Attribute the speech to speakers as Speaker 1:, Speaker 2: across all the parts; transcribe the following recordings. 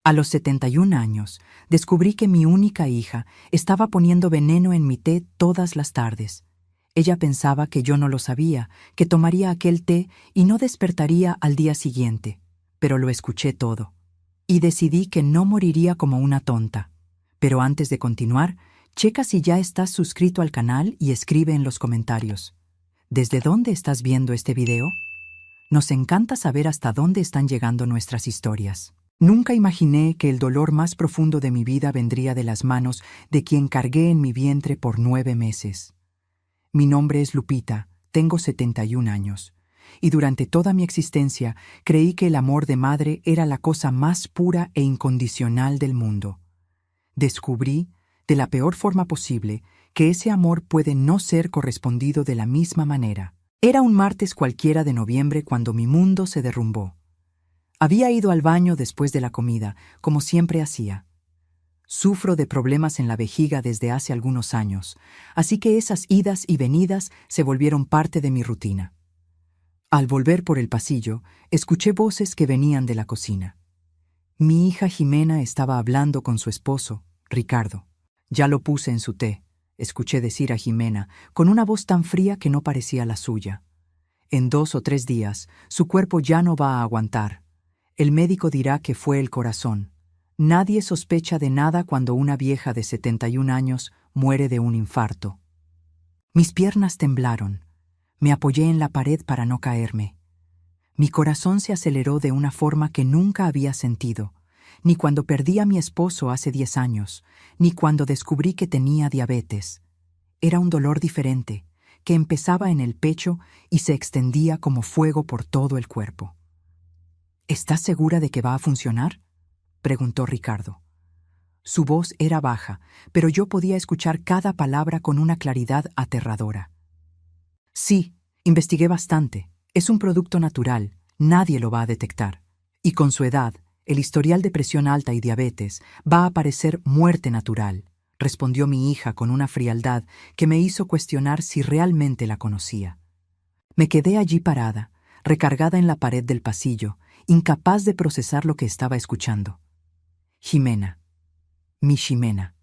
Speaker 1: A los 71 años, descubrí que mi única hija estaba poniendo veneno en mi té todas las tardes. Ella pensaba que yo no lo sabía, que tomaría aquel té y no despertaría al día siguiente, pero lo escuché todo. Y decidí que no moriría como una tonta. Pero antes de continuar, checa si ya estás suscrito al canal y escribe en los comentarios. ¿Desde dónde estás viendo este video? Nos encanta saber hasta dónde están llegando nuestras historias. Nunca imaginé que el dolor más profundo de mi vida vendría de las manos de quien cargué en mi vientre por 9 meses. Mi nombre es Lupita, tengo 71 años, y durante toda mi existencia creí que el amor de madre era la cosa más pura e incondicional del mundo. Descubrí, de la peor forma posible, que ese amor puede no ser correspondido de la misma manera. Era un martes cualquiera de noviembre cuando mi mundo se derrumbó. Había ido al baño después de la comida, como siempre hacía. Sufro de problemas en la vejiga desde hace algunos años, así que esas idas y venidas se volvieron parte de mi rutina. Al volver por el pasillo, escuché voces que venían de la cocina. Mi hija Jimena estaba hablando con su esposo, Ricardo. «Ya lo puse en su té», escuché decir a Jimena, con una voz tan fría que no parecía la suya. «En 2 o 3 días, su cuerpo ya no va a aguantar. El médico dirá que fue el corazón. Nadie sospecha de nada cuando una vieja de 71 años muere de un infarto». Mis piernas temblaron. Me apoyé en la pared para no caerme. Mi corazón se aceleró de una forma que nunca había sentido, ni cuando perdí a mi esposo hace 10 años, ni cuando descubrí que tenía diabetes. Era un dolor diferente, que empezaba en el pecho y se extendía como fuego por todo el cuerpo. «¿Estás segura de que va a funcionar?», preguntó Ricardo. Su voz era baja, pero yo podía escuchar cada palabra con una claridad aterradora. «Sí, investigué bastante. Es un producto natural, nadie lo va a detectar. Y con su edad, el historial de presión alta y diabetes va a parecer muerte natural», respondió mi hija con una frialdad que me hizo cuestionar si realmente la conocía. Me quedé allí parada, recargada en la pared del pasillo, incapaz de procesar lo que estaba escuchando. Jimena. Mi Ximena.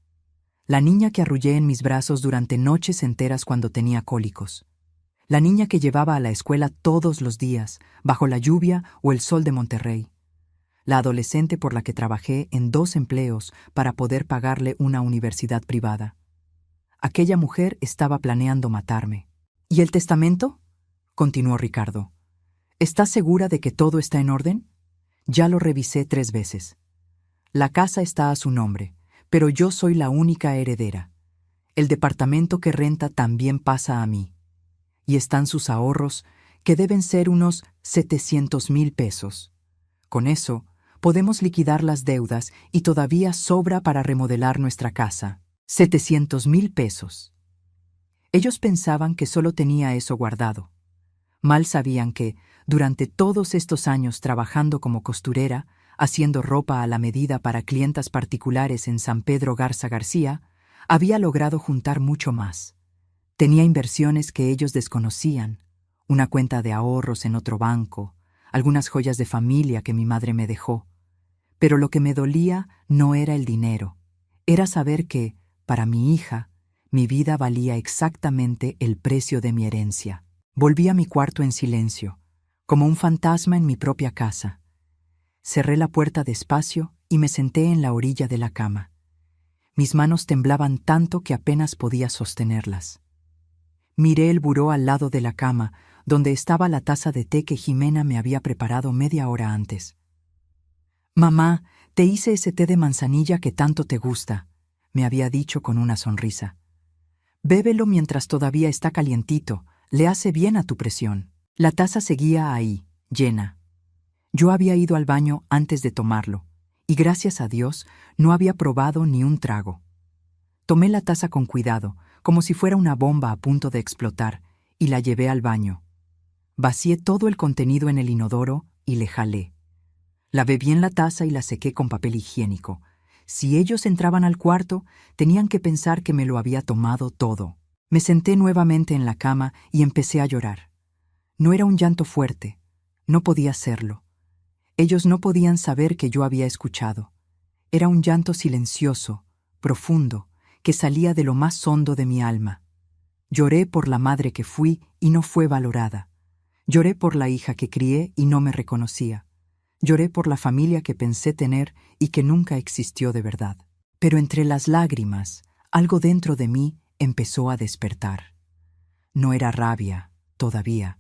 Speaker 1: La niña que arrullé en mis brazos durante noches enteras cuando tenía cólicos. La niña que llevaba a la escuela todos los días, bajo la lluvia o el sol de Monterrey. La adolescente por la que trabajé en 2 empleos para poder pagarle una universidad privada. Aquella mujer estaba planeando matarme. «¿Y el testamento?», continuó Ricardo. «¿Estás segura de que todo está en orden?». «Ya lo revisé 3 veces. La casa está a su nombre, pero yo soy la única heredera. El departamento que renta también pasa a mí. Y están sus ahorros, que deben ser unos 700,000 pesos. Con eso, podemos liquidar las deudas y todavía sobra para remodelar nuestra casa. 700,000 pesos. Ellos pensaban que solo tenía eso guardado. Mal sabían que, durante todos estos años trabajando como costurera, haciendo ropa a la medida para clientas particulares en San Pedro Garza García, había logrado juntar mucho más. Tenía inversiones que ellos desconocían, una cuenta de ahorros en otro banco, algunas joyas de familia que mi madre me dejó. Pero lo que me dolía no era el dinero, era saber que, para mi hija, mi vida valía exactamente el precio de mi herencia. Volví a mi cuarto en silencio, como un fantasma en mi propia casa. Cerré la puerta despacio y me senté en la orilla de la cama. Mis manos temblaban tanto que apenas podía sostenerlas. Miré el buró al lado de la cama, donde estaba la taza de té que Jimena me había preparado media hora antes. «Mamá, te hice ese té de manzanilla que tanto te gusta», me había dicho con una sonrisa. «Bébelo mientras todavía está calientito, le hace bien a tu presión». La taza seguía ahí, llena. Yo había ido al baño antes de tomarlo, y gracias a Dios no había probado ni un trago. Tomé la taza con cuidado, como si fuera una bomba a punto de explotar, y la llevé al baño. Vacié todo el contenido en el inodoro y le jalé. Lavé bien la taza y la sequé con papel higiénico. Si ellos entraban al cuarto, tenían que pensar que me lo había tomado todo. Me senté nuevamente en la cama y empecé a llorar. No era un llanto fuerte, no podía serlo. Ellos no podían saber que yo había escuchado. Era un llanto silencioso, profundo, que salía de lo más hondo de mi alma. Lloré por la madre que fui y no fue valorada. Lloré por la hija que crié y no me reconocía. Lloré por la familia que pensé tener y que nunca existió de verdad. Pero entre las lágrimas, algo dentro de mí empezó a despertar. No era rabia, todavía.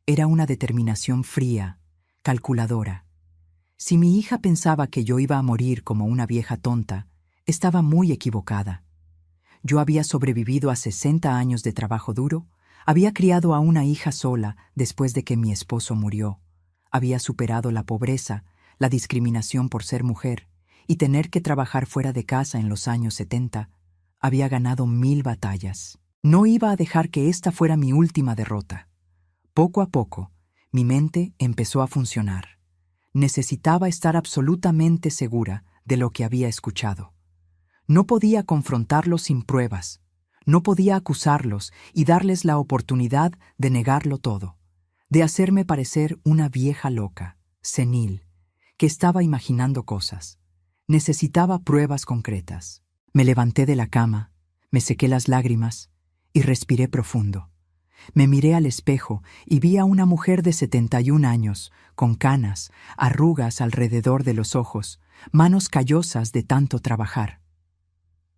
Speaker 1: Era una determinación fría, calculadora. Si mi hija pensaba que yo iba a morir como una vieja tonta, estaba muy equivocada. Yo había sobrevivido a 60 años de trabajo duro, había criado a una hija sola después de que mi esposo murió, había superado la pobreza, la discriminación por ser mujer y tener que trabajar fuera de casa en los años 70, había ganado 1000 batallas. No iba a dejar que esta fuera mi última derrota. Poco a poco, mi mente empezó a funcionar. Necesitaba estar absolutamente segura de lo que había escuchado. No podía confrontarlos sin pruebas. No podía acusarlos y darles la oportunidad de negarlo todo, de hacerme parecer una vieja loca, senil, que estaba imaginando cosas. Necesitaba pruebas concretas. Me levanté de la cama, me sequé las lágrimas y respiré profundo. Me miré al espejo y vi a una mujer de 71 años, con canas, arrugas alrededor de los ojos, manos callosas de tanto trabajar.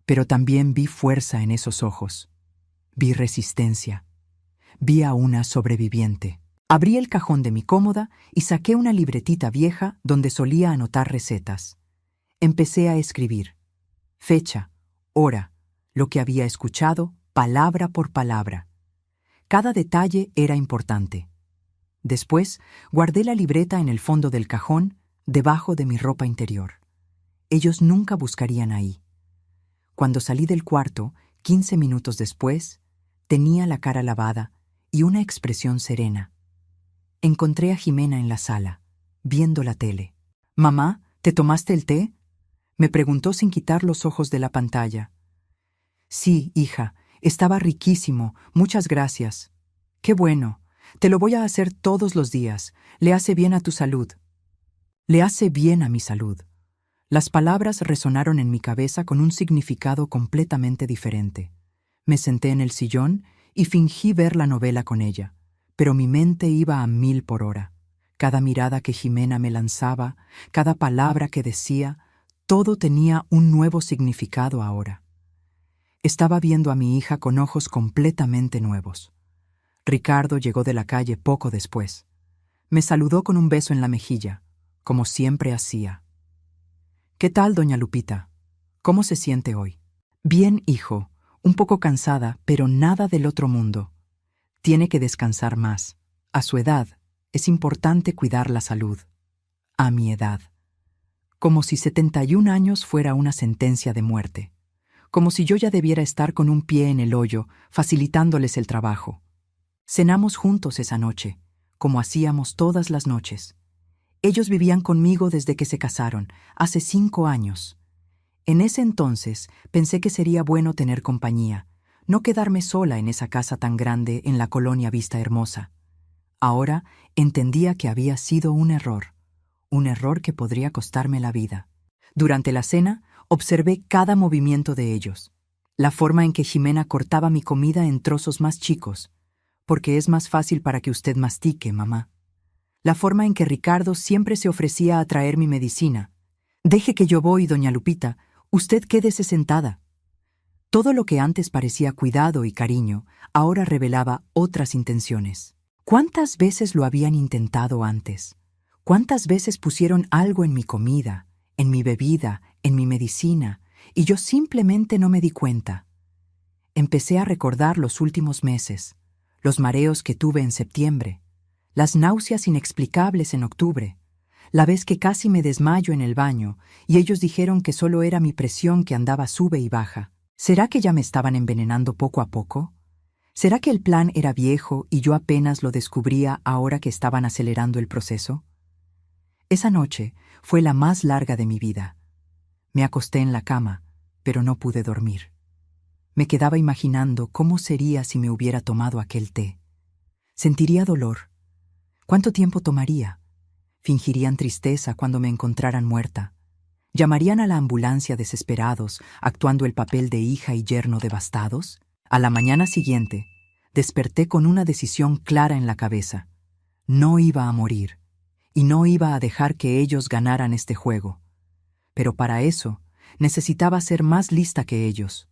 Speaker 1: Pero también vi fuerza en esos ojos. Vi resistencia. Vi a una sobreviviente. Abrí el cajón de mi cómoda y saqué una libretita vieja donde solía anotar recetas. Empecé a escribir. Fecha, hora, lo que había escuchado, palabra por palabra. Cada detalle era importante. Después, guardé la libreta en el fondo del cajón, debajo de mi ropa interior. Ellos nunca buscarían ahí. Cuando salí del cuarto, 15 minutos después, tenía la cara lavada y una expresión serena. Encontré a Jimena en la sala, viendo la tele. «Mamá, ¿te tomaste el té?», me preguntó sin quitar los ojos de la pantalla. «Sí, hija, estaba riquísimo, muchas gracias». «Qué bueno, te lo voy a hacer todos los días, le hace bien a tu salud». «Le hace bien a mi salud». Las palabras resonaron en mi cabeza con un significado completamente diferente. Me senté en el sillón y fingí ver la novela con ella, pero mi mente iba a 1000 por hora. Cada mirada que Jimena me lanzaba, cada palabra que decía, todo tenía un nuevo significado ahora. Estaba viendo a mi hija con ojos completamente nuevos. Ricardo llegó de la calle poco después. Me saludó con un beso en la mejilla, como siempre hacía. «¿Qué tal, doña Lupita? ¿Cómo se siente hoy?» «Bien, hijo, un poco cansada, pero nada del otro mundo. Tiene que descansar más. A su edad, es importante cuidar la salud». A mi edad. Como si 71 años fuera una sentencia de muerte. Como si yo ya debiera estar con un pie en el hoyo, facilitándoles el trabajo. Cenamos juntos esa noche, como hacíamos todas las noches. Ellos vivían conmigo desde que se casaron, hace 5 años. En ese entonces pensé que sería bueno tener compañía, no quedarme sola en esa casa tan grande en la colonia Vista Hermosa. Ahora entendía que había sido un error que podría costarme la vida. Durante la cena, observé cada movimiento de ellos, la forma en que Jimena cortaba mi comida en trozos más chicos, porque es más fácil para que usted mastique, mamá. La forma en que Ricardo siempre se ofrecía a traer mi medicina. «Deje que yo voy, doña Lupita, usted quédese sentada». Todo lo que antes parecía cuidado y cariño, ahora revelaba otras intenciones. ¿Cuántas veces lo habían intentado antes? ¿Cuántas veces pusieron algo en mi comida, en mi bebida, en mi medicina, y yo simplemente no me di cuenta? Empecé a recordar los últimos meses, los mareos que tuve en septiembre, las náuseas inexplicables en octubre, la vez que casi me desmayo en el baño y ellos dijeron que solo era mi presión que andaba sube y baja. ¿Será que ya me estaban envenenando poco a poco? ¿Será que el plan era viejo y yo apenas lo descubría ahora que estaban acelerando el proceso? Esa noche fue la más larga de mi vida. Me acosté en la cama, pero no pude dormir. Me quedaba imaginando cómo sería si me hubiera tomado aquel té. Sentiría dolor. ¿Cuánto tiempo tomaría? Fingirían tristeza cuando me encontraran muerta. ¿Llamarían a la ambulancia desesperados, actuando el papel de hija y yerno devastados? A la mañana siguiente, desperté con una decisión clara en la cabeza. No iba a morir, y no iba a dejar que ellos ganaran este juego. Pero para eso, necesitaba ser más lista que ellos.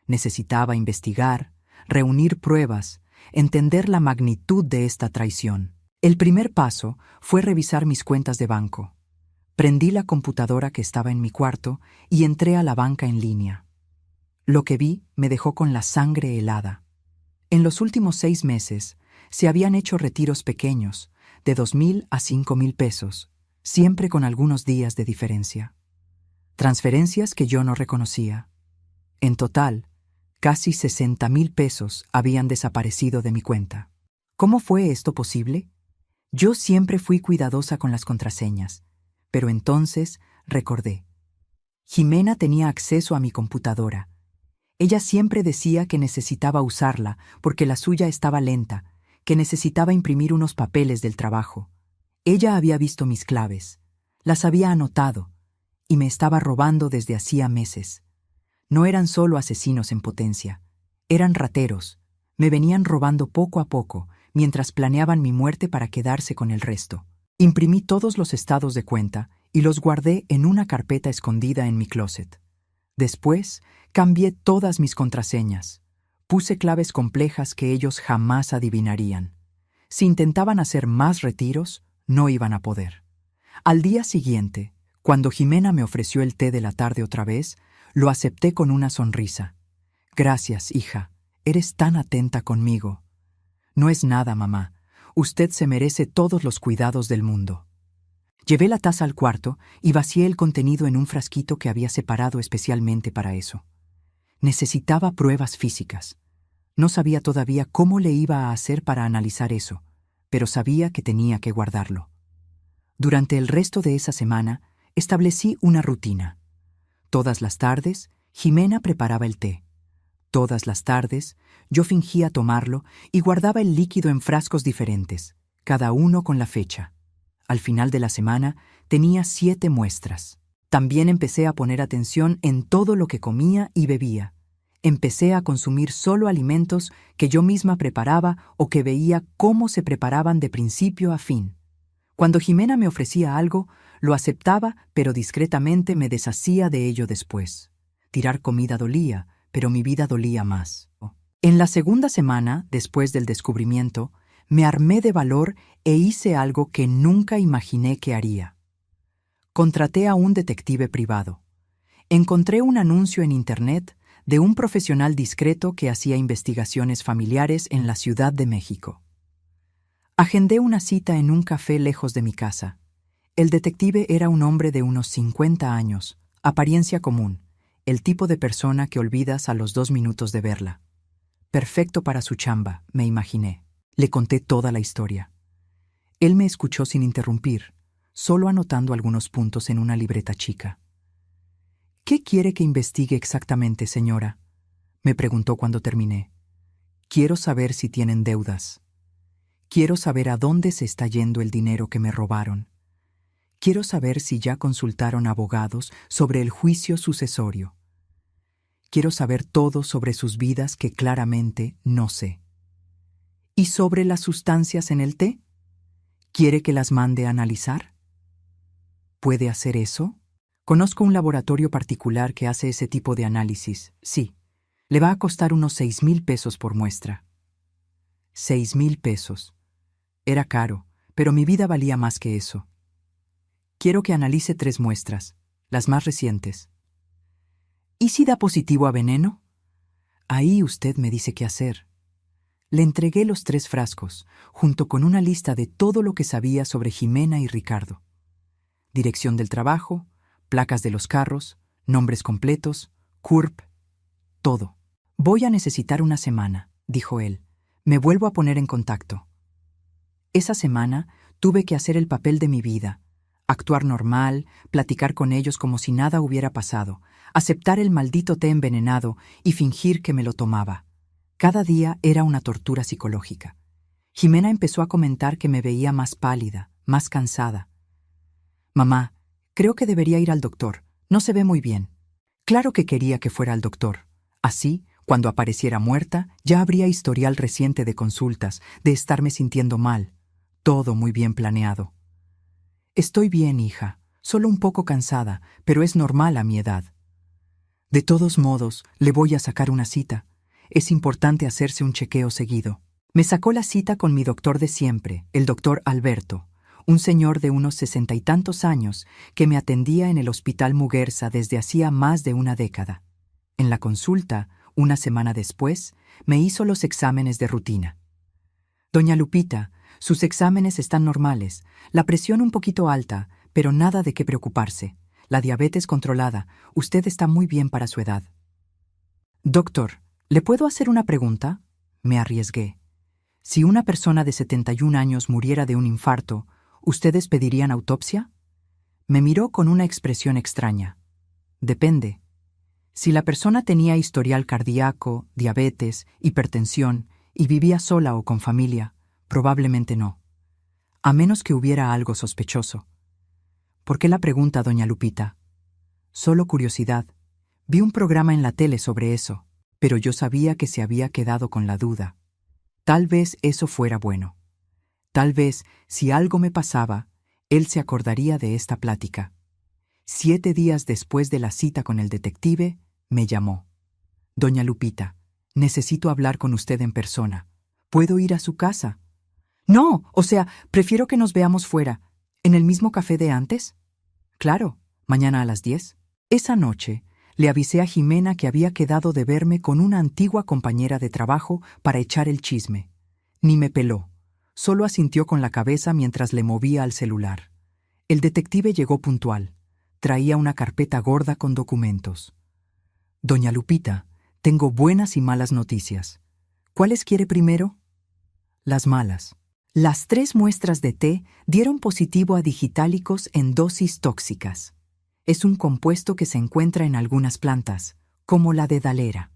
Speaker 1: Necesitaba investigar, reunir pruebas, entender la magnitud de esta traición. El primer paso fue revisar mis cuentas de banco. Prendí la computadora que estaba en mi cuarto y entré a la banca en línea. Lo que vi me dejó con la sangre helada. En los últimos 6 meses se habían hecho retiros pequeños, de 2,000 a 5,000 pesos, siempre con algunos días de diferencia. Transferencias que yo no reconocía. En total, casi 60,000 pesos habían desaparecido de mi cuenta. ¿Cómo fue esto posible? Yo siempre fui cuidadosa con las contraseñas, pero entonces recordé. Jimena tenía acceso a mi computadora. Ella siempre decía que necesitaba usarla porque la suya estaba lenta, que necesitaba imprimir unos papeles del trabajo. Ella había visto mis claves, las había anotado, y me estaba robando desde hacía meses. No eran solo asesinos en potencia, eran rateros. Me venían robando poco a poco, mientras planeaban mi muerte para quedarse con el resto. Imprimí todos los estados de cuenta y los guardé en una carpeta escondida en mi closet. Después, cambié todas mis contraseñas. Puse claves complejas que ellos jamás adivinarían. Si intentaban hacer más retiros, no iban a poder. Al día siguiente, cuando Jimena me ofreció el té de la tarde otra vez, lo acepté con una sonrisa. Gracias, hija. Eres tan atenta conmigo. No es nada, mamá. Usted se merece todos los cuidados del mundo. Llevé la taza al cuarto y vacié el contenido en un frasquito que había separado especialmente para eso. Necesitaba pruebas físicas. No sabía todavía cómo le iba a hacer para analizar eso, pero sabía que tenía que guardarlo. Durante el resto de esa semana, establecí una rutina. Todas las tardes, Jimena preparaba el té. Todas las tardes, yo fingía tomarlo y guardaba el líquido en frascos diferentes, cada uno con la fecha. Al final de la semana, tenía 7 muestras. También empecé a poner atención en todo lo que comía y bebía. Empecé a consumir solo alimentos que yo misma preparaba o que veía cómo se preparaban de principio a fin. Cuando Jimena me ofrecía algo, lo aceptaba, pero discretamente me deshacía de ello después. Tirar comida dolía, pero mi vida dolía más. En la segunda semana, después del descubrimiento, me armé de valor e hice algo que nunca imaginé que haría. Contraté a un detective privado. Encontré un anuncio en Internet de un profesional discreto que hacía investigaciones familiares en la Ciudad de México. Agendé una cita en un café lejos de mi casa. El detective era un hombre de unos 50 años, apariencia común, el tipo de persona que olvidas a los 2 minutos de verla. Perfecto para su chamba, me imaginé. Le conté toda la historia. Él me escuchó sin interrumpir, solo anotando algunos puntos en una libreta chica. «¿Qué quiere que investigue exactamente, señora?», me preguntó cuando terminé. «Quiero saber si tienen deudas. Quiero saber a dónde se está yendo el dinero que me robaron. Quiero saber si ya consultaron abogados sobre el juicio sucesorio. Quiero saber todo sobre sus vidas que claramente no sé. ¿Y sobre las sustancias en el té? ¿Quiere que las mande a analizar? ¿Puede hacer eso? Conozco un laboratorio particular que hace ese tipo de análisis. Sí, le va a costar unos 6,000 pesos por muestra». 6,000 pesos. Era caro, pero mi vida valía más que eso. Quiero que analice 3 muestras, las más recientes. ¿Y si da positivo a veneno? Ahí usted me dice qué hacer. Le entregué los 3 frascos, junto con una lista de todo lo que sabía sobre Jimena y Ricardo. Dirección del trabajo, placas de los carros, nombres completos, CURP, todo. «Voy a necesitar una semana», dijo él. «Me vuelvo a poner en contacto». Esa semana tuve que hacer el papel de mi vida, actuar normal, platicar con ellos como si nada hubiera pasado, aceptar el maldito té envenenado y fingir que me lo tomaba. Cada día era una tortura psicológica. Jimena empezó a comentar que me veía más pálida, más cansada. «Mamá, creo que debería ir al doctor. No se ve muy bien. Claro que quería que fuera al doctor. Así, cuando apareciera muerta, ya habría historial reciente de consultas, de estarme sintiendo mal. Todo muy bien planeado. Estoy bien, hija. Solo un poco cansada, pero es normal a mi edad. De todos modos, le voy a sacar una cita. Es importante hacerse un chequeo seguido. Me sacó la cita con mi doctor de siempre, el doctor Alberto, un señor de unos 60 y tantos años que me atendía en el Hospital Muguerza desde hacía más de una década. En la consulta, una semana después, me hizo los exámenes de rutina. Doña Lupita, sus exámenes están normales, la presión un poquito alta, pero nada de qué preocuparse. La diabetes controlada, usted está muy bien para su edad. Doctor, ¿le puedo hacer una pregunta? Me arriesgué. Si una persona de 71 años muriera de un infarto, ¿ustedes pedirían autopsia? Me miró con una expresión extraña. Depende. Si la persona tenía historial cardíaco, diabetes, hipertensión y vivía sola o con familia, probablemente no. A menos que hubiera algo sospechoso. ¿Por qué la pregunta, doña Lupita? Solo curiosidad. Vi un programa en la tele sobre eso, pero yo sabía que se había quedado con la duda. Tal vez eso fuera bueno. Tal vez, si algo me pasaba, él se acordaría de esta plática. 7 días después de la cita con el detective, me llamó. Doña Lupita, necesito hablar con usted en persona. ¿Puedo ir a su casa? No, prefiero que nos veamos fuera. ¿En el mismo café de antes? Claro, mañana a las 10. Esa noche, le avisé a Jimena que había quedado de verme con una antigua compañera de trabajo para echar el chisme. Ni me peló. Solo asintió con la cabeza mientras le movía al celular. El detective llegó puntual. Traía una carpeta gorda con documentos. Doña Lupita, tengo buenas y malas noticias. ¿Cuáles quiere primero? Las malas. Las 3 muestras de té dieron positivo a digitálicos en dosis tóxicas. Es un compuesto que se encuentra en algunas plantas, como la dedalera.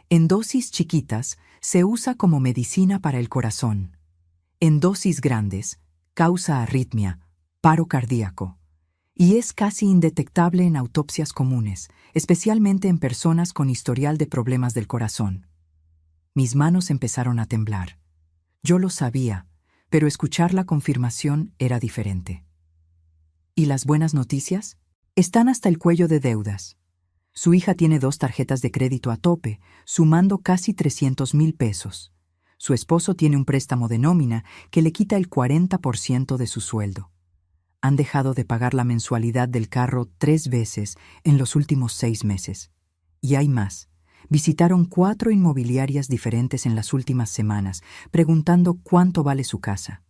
Speaker 1: En dosis chiquitas se usa como medicina para el corazón. En dosis grandes causa arritmia, paro cardíaco. Y es casi indetectable en autopsias comunes, especialmente en personas con historial de problemas del corazón. Mis manos empezaron a temblar. Yo lo sabía, pero escuchar la confirmación era diferente. ¿Y las buenas noticias? Están hasta el cuello de deudas. Su hija tiene 2 tarjetas de crédito a tope, sumando casi 300,000 pesos. Su esposo tiene un préstamo de nómina que le quita el 40% de su sueldo. Han dejado de pagar la mensualidad del carro 3 veces en los últimos 6 meses. Y hay más. Visitaron 4 inmobiliarias diferentes en las últimas semanas, preguntando cuánto vale su casa.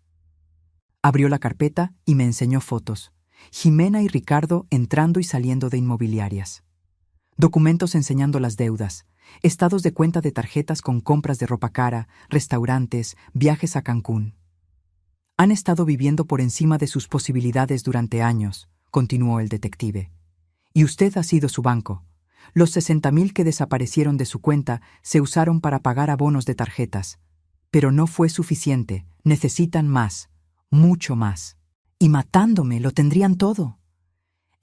Speaker 1: Abrió la carpeta y me enseñó fotos. Jimena y Ricardo entrando y saliendo de inmobiliarias. Documentos enseñando las deudas, estados de cuenta de tarjetas con compras de ropa cara, restaurantes, viajes a Cancún. Han estado viviendo por encima de sus posibilidades durante años, continuó el detective. Y usted ha sido su banco. Los 60,000 que desaparecieron de su cuenta se usaron para pagar abonos de tarjetas. Pero no fue suficiente, necesitan más, mucho más. Y matándome lo tendrían todo.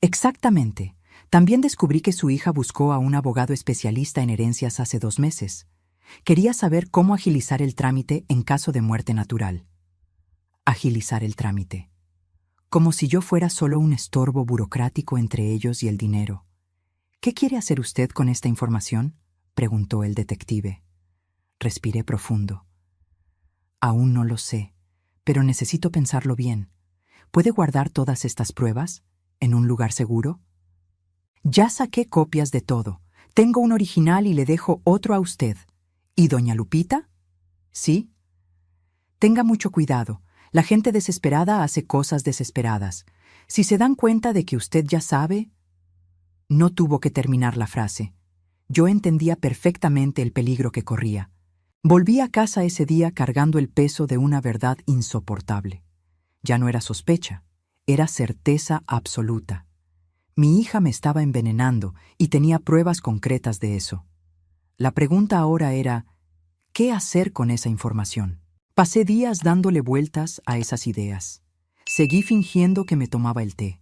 Speaker 1: Exactamente. También descubrí que su hija buscó a un abogado especialista en herencias hace 2 meses. Quería saber cómo agilizar el trámite en caso de muerte natural. Agilizar el trámite. Como si yo fuera solo un estorbo burocrático entre ellos y el dinero. ¿Qué quiere hacer usted con esta información?, preguntó el detective. Respiré profundo. Aún no lo sé, pero necesito pensarlo bien. ¿Puede guardar todas estas pruebas en un lugar seguro? Ya saqué copias de todo. Tengo un original y le dejo otro a usted. ¿Y doña Lupita? Sí. Tenga mucho cuidado. La gente desesperada hace cosas desesperadas. Si se dan cuenta de que usted ya sabe... No tuvo que terminar la frase. Yo entendía perfectamente el peligro que corría. Volví a casa ese día cargando el peso de una verdad insoportable. Ya no era sospecha, era certeza absoluta. Mi hija me estaba envenenando y tenía pruebas concretas de eso. La pregunta ahora era, ¿qué hacer con esa información? Pasé días dándole vueltas a esas ideas. Seguí fingiendo que me tomaba el té.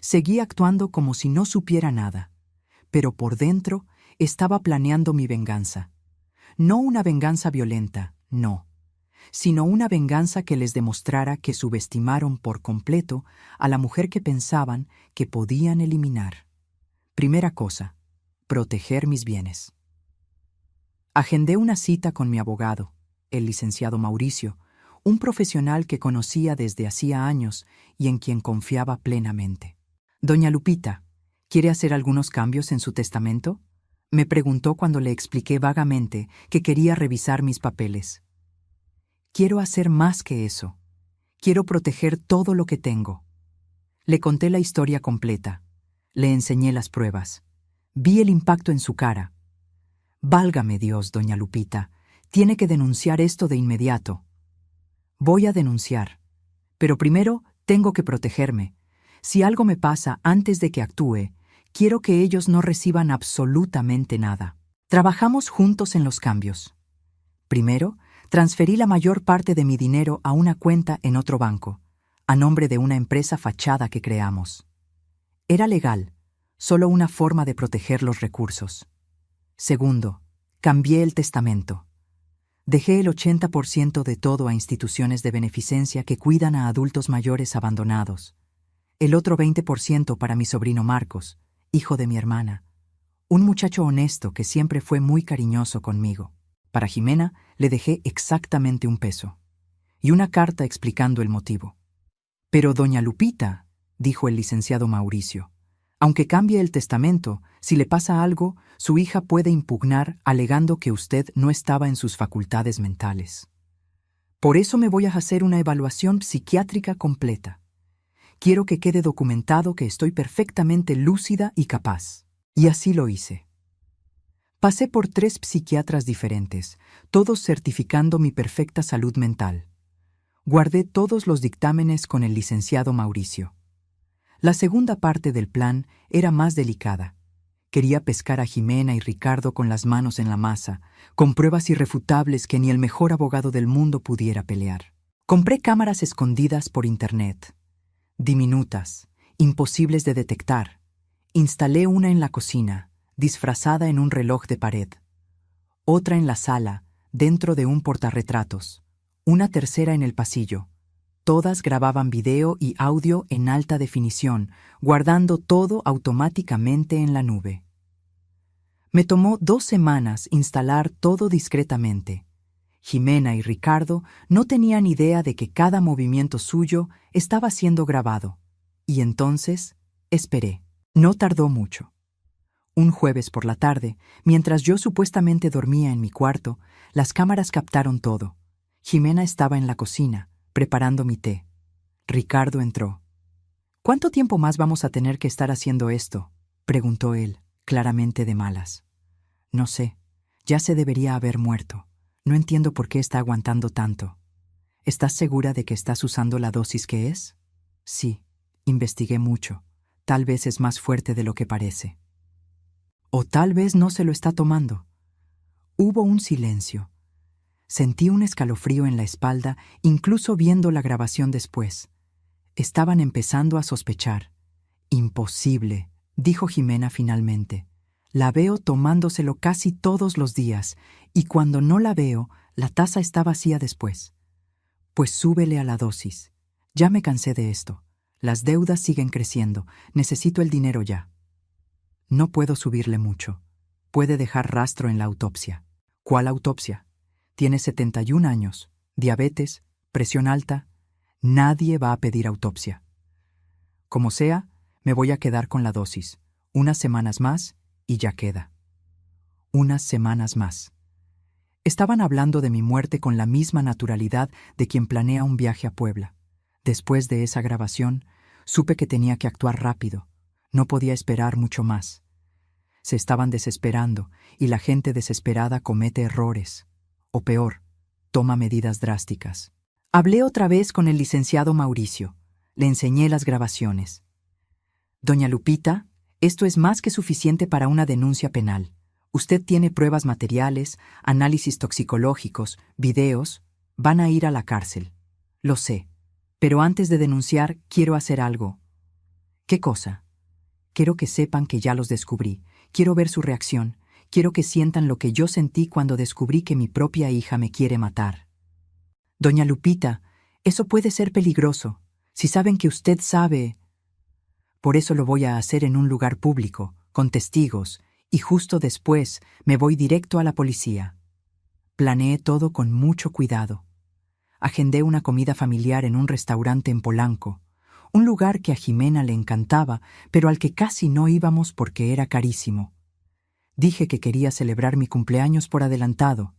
Speaker 1: Seguí actuando como si no supiera nada, pero por dentro estaba planeando mi venganza. No una venganza violenta, no, sino una venganza que les demostrara que subestimaron por completo a la mujer que pensaban que podían eliminar. Primera cosa, proteger mis bienes. Agendé una cita con mi abogado, el licenciado Mauricio, un profesional que conocía desde hacía años y en quien confiaba plenamente. Doña Lupita, ¿quiere hacer algunos cambios en su testamento?, me preguntó cuando le expliqué vagamente que quería revisar mis papeles. Quiero hacer más que eso. Quiero proteger todo lo que tengo. Le conté la historia completa. Le enseñé las pruebas. Vi el impacto en su cara. Válgame Dios, doña Lupita, tiene que denunciar esto de inmediato. Voy a denunciar. Pero primero tengo que protegerme. Si algo me pasa antes de que actúe, quiero que ellos no reciban absolutamente nada. Trabajamos juntos en los cambios. Primero, transferí la mayor parte de mi dinero a una cuenta en otro banco, a nombre de una empresa fachada que creamos. Era legal, solo una forma de proteger los recursos. Segundo, cambié el testamento. Dejé el 80% de todo a instituciones de beneficencia que cuidan a adultos mayores abandonados. El otro 20% para mi sobrino Marcos, hijo de mi hermana, un muchacho honesto que siempre fue muy cariñoso conmigo. Para Jimena le dejé exactamente un peso y una carta explicando el motivo. Pero doña Lupita, dijo el licenciado Mauricio, aunque cambie el testamento, si le pasa algo, su hija puede impugnar alegando que usted no estaba en sus facultades mentales. Por eso me voy a hacer una evaluación psiquiátrica completa. Quiero que quede documentado que estoy perfectamente lúcida y capaz. Y así lo hice. Pasé por 3 psiquiatras diferentes, todos certificando mi perfecta salud mental. Guardé todos los dictámenes con el licenciado Mauricio. La segunda parte del plan era más delicada. Quería pescar a Jimena y Ricardo con las manos en la masa, con pruebas irrefutables que ni el mejor abogado del mundo pudiera pelear. Compré cámaras escondidas por internet. Diminutas, imposibles de detectar. Instalé una en la cocina, disfrazada en un reloj de pared. Otra en la sala, dentro de un portarretratos. Una tercera en el pasillo. Todas grababan video y audio en alta definición, guardando todo automáticamente en la nube. Me tomó 2 semanas instalar todo discretamente. Jimena y Ricardo no tenían idea de que cada movimiento suyo estaba siendo grabado. Y entonces, esperé. No tardó mucho. Un jueves por la tarde, mientras yo supuestamente dormía en mi cuarto, las cámaras captaron todo. Jimena estaba en la cocina, preparando mi té. Ricardo entró. ¿Cuánto tiempo más vamos a tener que estar haciendo esto?, preguntó él, claramente de malas. No sé, ya se debería haber muerto. No entiendo por qué está aguantando tanto. ¿Estás segura de que estás usando la dosis que es? Sí, investigué mucho. Tal vez es más fuerte de lo que parece. O tal vez no se lo está tomando. Hubo un silencio. Sentí un escalofrío en la espalda, incluso viendo la grabación después. Estaban empezando a sospechar. Imposible, dijo Jimena finalmente. La veo tomándoselo casi todos los días, y cuando no la veo, la taza está vacía después. Pues súbele a la dosis. Ya me cansé de esto. Las deudas siguen creciendo. Necesito el dinero ya. No puedo subirle mucho. Puede dejar rastro en la autopsia. ¿Cuál autopsia? Tiene 71 años, diabetes, presión alta. Nadie va a pedir autopsia. Como sea, me voy a quedar con la dosis. Unas semanas más y ya queda. Unas semanas más. Estaban hablando de mi muerte con la misma naturalidad de quien planea un viaje a Puebla. Después de esa grabación, supe que tenía que actuar rápido. No podía esperar mucho más. Se estaban desesperando, y la gente desesperada comete errores. O peor, toma medidas drásticas. Hablé otra vez con el licenciado Mauricio. Le enseñé las grabaciones. Doña Lupita, esto es más que suficiente para una denuncia penal. Usted tiene pruebas materiales, análisis toxicológicos, videos. Van a ir a la cárcel. Lo sé. Pero antes de denunciar, quiero hacer algo. ¿Qué cosa? Quiero que sepan que ya los descubrí. Quiero ver su reacción. Quiero que sientan lo que yo sentí cuando descubrí que mi propia hija me quiere matar. Doña Lupita, eso puede ser peligroso. Si saben que usted sabe... Por eso lo voy a hacer en un lugar público, con testigos, y justo después me voy directo a la policía. Planeé todo con mucho cuidado. Agendé una comida familiar en un restaurante en Polanco, un lugar que a Jimena le encantaba, pero al que casi no íbamos porque era carísimo. Dije que quería celebrar mi cumpleaños por adelantado,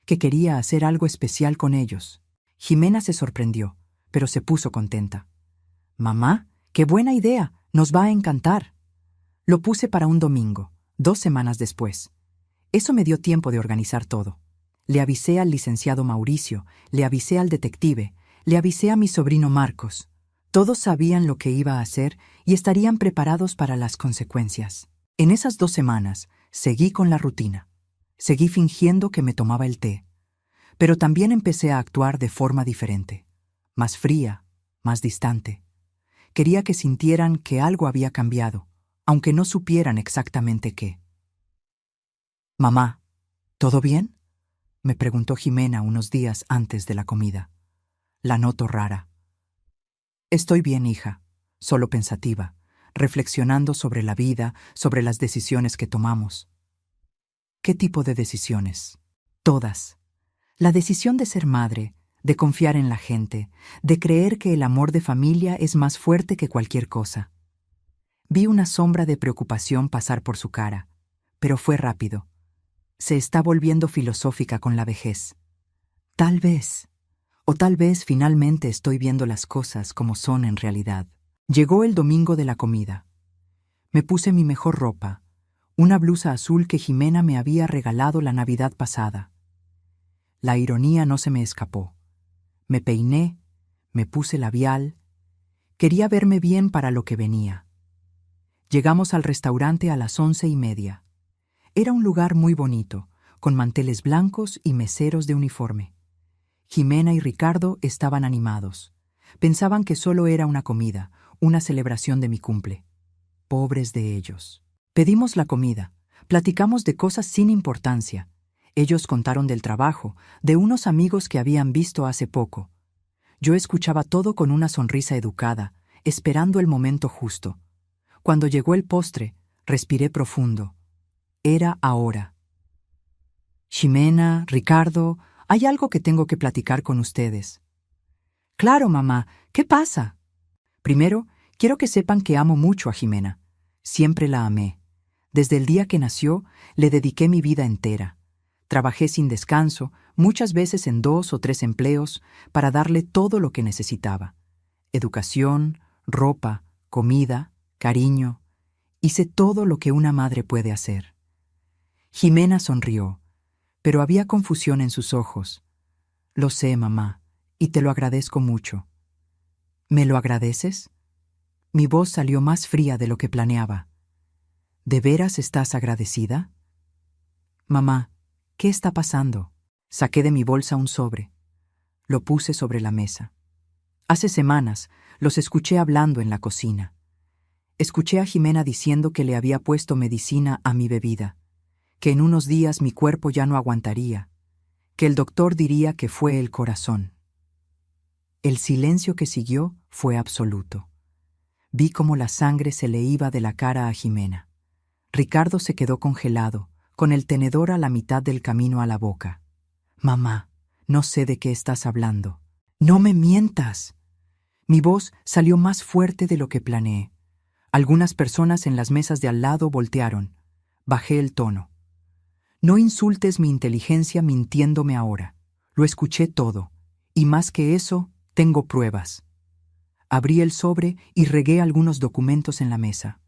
Speaker 1: que quería hacer algo especial con ellos. Jimena se sorprendió, pero se puso contenta. «Mamá, qué buena idea, nos va a encantar». Lo puse para un domingo, 2 semanas después. Eso me dio tiempo de organizar todo. Le avisé al licenciado Mauricio, le avisé al detective, le avisé a mi sobrino Marcos. Todos sabían lo que iba a hacer y estarían preparados para las consecuencias. En esas 2 semanas, seguí con la rutina. Seguí fingiendo que me tomaba el té. Pero también empecé a actuar de forma diferente. Más fría, más distante. Quería que sintieran que algo había cambiado, aunque no supieran exactamente qué. «Mamá, ¿todo bien?», me preguntó Jimena unos días antes de la comida. La noto rara. «Estoy bien, hija, solo pensativa, reflexionando sobre la vida, sobre las decisiones que tomamos». «¿Qué tipo de decisiones?». «Todas. La decisión de ser madre, de confiar en la gente, de creer que el amor de familia es más fuerte que cualquier cosa». Vi una sombra de preocupación pasar por su cara, pero fue rápido. Se está volviendo filosófica con la vejez. Tal vez, o tal vez finalmente estoy viendo las cosas como son en realidad. Llegó el domingo de la comida. Me puse mi mejor ropa, una blusa azul que Jimena me había regalado la Navidad pasada. La ironía no se me escapó. Me peiné, me puse labial. Quería verme bien para lo que venía. Llegamos al restaurante a las 11:30. Era un lugar muy bonito, con manteles blancos y meseros de uniforme. Jimena y Ricardo estaban animados. Pensaban que solo era una comida, una celebración de mi cumple. Pobres de ellos. Pedimos la comida, platicamos de cosas sin importancia. Ellos contaron del trabajo, de unos amigos que habían visto hace poco. Yo escuchaba todo con una sonrisa educada, esperando el momento justo. Cuando llegó el postre, respiré profundo. Era ahora. «Ximena, Ricardo, hay algo que tengo que platicar con ustedes». «Claro, mamá, ¿qué pasa?». «Primero, quiero que sepan que amo mucho a Jimena. Siempre la amé. Desde el día que nació, le dediqué mi vida entera. Trabajé sin descanso, muchas veces en 2 o 3 empleos, para darle todo lo que necesitaba. Educación, ropa, comida, cariño. Hice todo lo que una madre puede hacer». Jimena sonrió, pero había confusión en sus ojos. «Lo sé, mamá, y te lo agradezco mucho». «¿Me lo agradeces?». Mi voz salió más fría de lo que planeaba. «¿De veras estás agradecida?». «Mamá, ¿qué está pasando?». Saqué de mi bolsa un sobre. Lo puse sobre la mesa. Hace semanas los escuché hablando en la cocina. Escuché a Jimena diciendo que le había puesto medicina a mi bebida, que en unos días mi cuerpo ya no aguantaría, que el doctor diría que fue el corazón. El silencio que siguió fue absoluto. Vi cómo la sangre se le iba de la cara a Jimena. Ricardo se quedó congelado, con el tenedor a la mitad del camino a la boca. «Mamá, no sé de qué estás hablando». «No me mientas». Mi voz salió más fuerte de lo que planeé. Algunas personas en las mesas de al lado voltearon. Bajé el tono. «No insultes mi inteligencia mintiéndome ahora. Lo escuché todo. Y más que eso, tengo pruebas». Abrí el sobre y regué algunos documentos en la mesa.